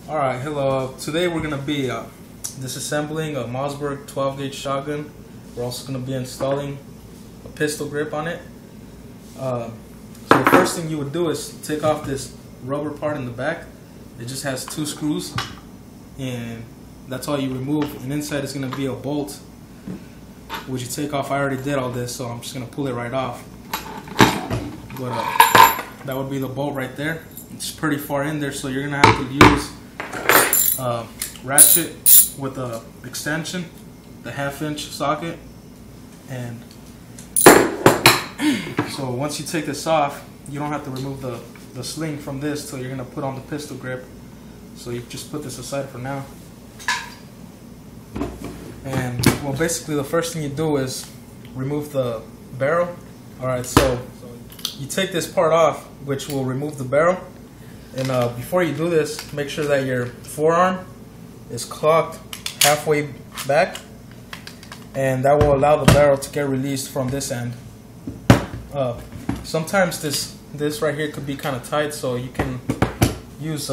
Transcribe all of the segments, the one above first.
Alright, hello. Today we're going to be disassembling a Mossberg 12 gauge shotgun. We're also going to be installing a pistol grip on it. So the first thing you would do is take off this rubber part in the back. It just has 2 screws and that's all you remove, and inside is going to be a bolt which you take off. I already did all this, so I'm just going to pull it right off. But that would be the bolt right there. It's pretty far in there, so you're going to have to use ratchet with a extension, the 1/2-inch socket. And so once you take this off, you don't have to remove the sling from this till you're going to put on the pistol grip. So you just put this aside for now. And well, basically the first thing you do is remove the barrel. Alright, so you take this part off, which will remove the barrel. And before you do this, make sure that your forearm is cocked halfway back, and that will allow the barrel to get released from this end. Sometimes this right here could be kind of tight, so you can use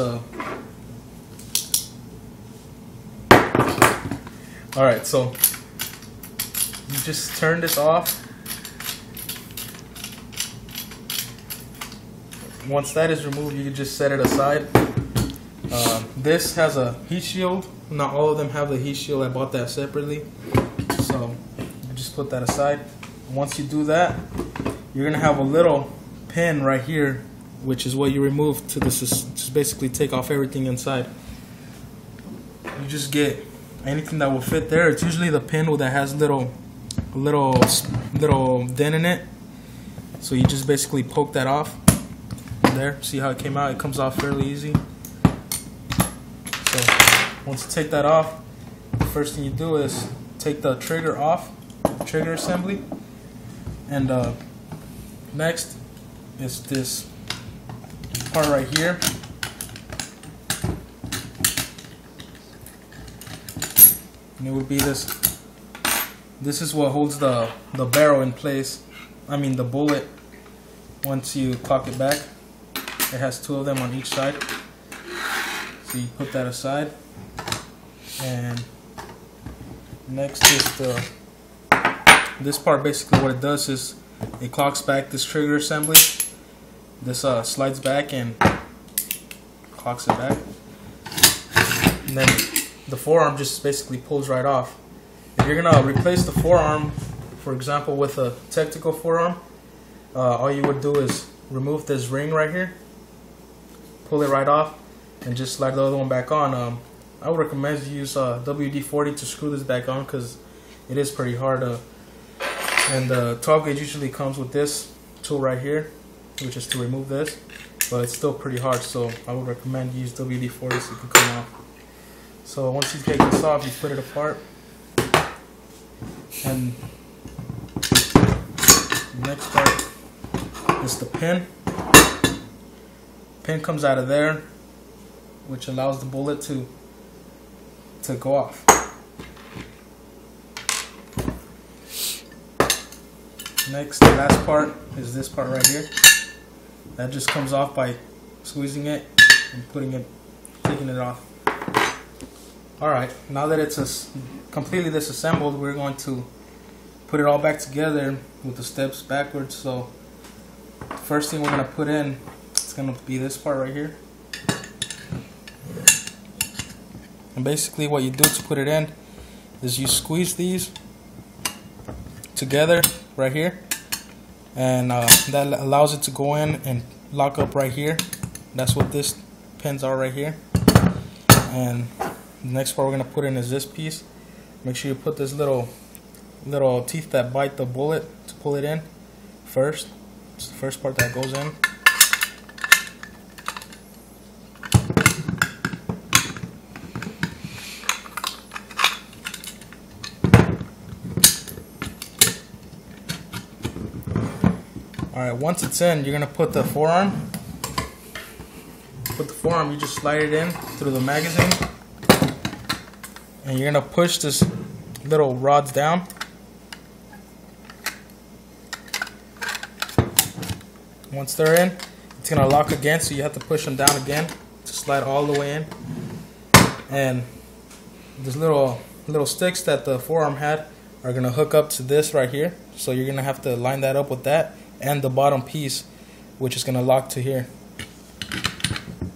Alright, so you just turn this off. Once that is removed, you can just set it aside. This has a heat shield. Not all of them have the heat shield. I bought that separately. So you just put that aside. Once you do that, you're going to have a little pin right here, which is what you remove to just basically take off everything inside. You just get anything that will fit there. It's usually the pin that has little dent in it. So you just basically poke that off. There, see how it came out? It comes off fairly easy. So once you take that off, the first thing you do is take the trigger off, the trigger assembly, and next is this part right here. And it would be this. This is what holds the barrel in place. I mean the bullet. Once you cock it back. It has 2 of them on each side. So you put that aside. And next is this part. Basically what it does is it clocks back this trigger assembly. This slides back and clocks it back. And then the forearm just basically pulls right off. If you're going to replace the forearm, for example with a tactical forearm, all you would do is remove this ring right here, pull it right off, and just slide the other one back on. I would recommend you use WD-40 to screw this back on, because it is pretty hard. And the 12 gauge usually comes with this tool right here, which is to remove this, but it's still pretty hard, so I would recommend you use WD-40 so it can come off. So once you take this off, you put it apart, and the next part is the pin. Pin comes out of there, which allows the bullet to go off. Next, the last part is this part right here. That just comes off by squeezing it and taking it off. Alright, now that it's completely disassembled, we're going to put it all back together with the steps backwards. So the first thing we're going to put in, it's going to be this part right here. And basically what you do to put it in is you squeeze these together right here, and that allows it to go in and lock up right here. That's what this pins are right here. And the next part we're going to put in is this piece. Make sure you put this little teeth that bite the bullet to pull it in first. It's the first part that goes in. Alright, once it's in, you're going to put the forearm. You just slide it in through the magazine. And you're going to push this little rods down. Once they're in, it's going to lock again, so you have to push them down again to slide all the way in. and these little sticks that the forearm had are gonna hook up to this right here. So you're gonna have to line that up with that and the bottom piece, which is gonna lock to here.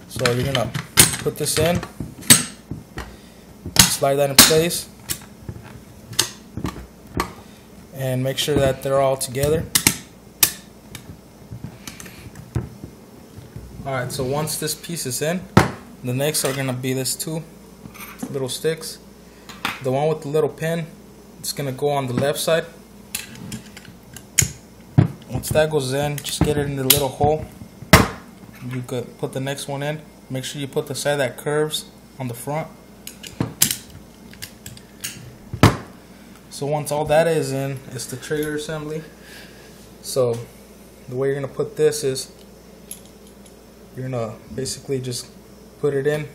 So you're gonna put this in, slide that in place, and make sure that they're all together. Alright, so once this piece is in, the next are gonna be these two little sticks. The one with the little pin, it's gonna go on the left side. Once that goes in, just get it in the little hole. You could put the next one in. Make sure you put the side that curves on the front. So once all that is in, it's the trigger assembly. So the way you're gonna put this is you're gonna basically just put it in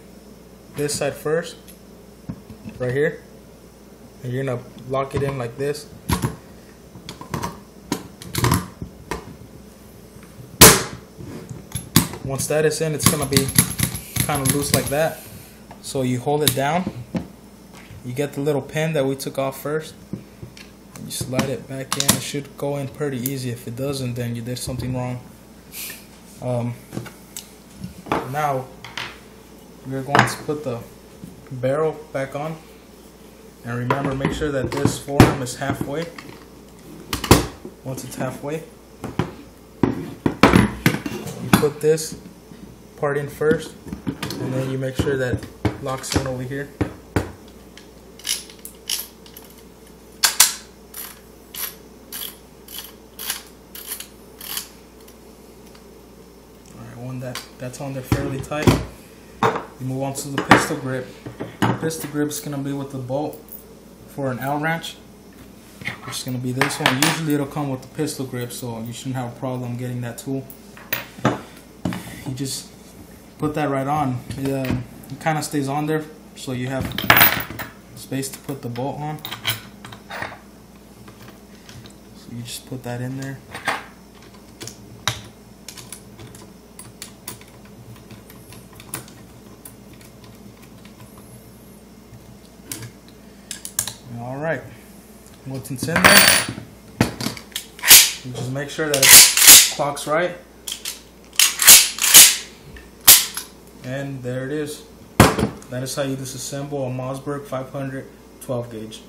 this side first, right here, and you're gonna lock it in like this. Once that is in, it's gonna be kind of loose like that. So you hold it down, you get the little pin that we took off first, and you slide it back in. It should go in pretty easy. If it doesn't, then you did something wrong. Now we're going to put the barrel back on, and remember, make sure that this forearm is halfway. Once it's halfway, you put this part in first, and then you make sure that it locks in over here. Alright, when that's on there fairly tight, you move on to the pistol grip. The pistol grip is going to be with the bolt for an L wrench, which is going to be this one. Usually it'll come with the pistol grip, so you shouldn't have a problem getting that tool. You just put that right on. It kind of stays on there, so you have space to put the bolt on. So you just put that in there. Alright, once it's in there, you just make sure that it clocks right. And there it is. That is how you disassemble a Mossberg 500 12 gauge.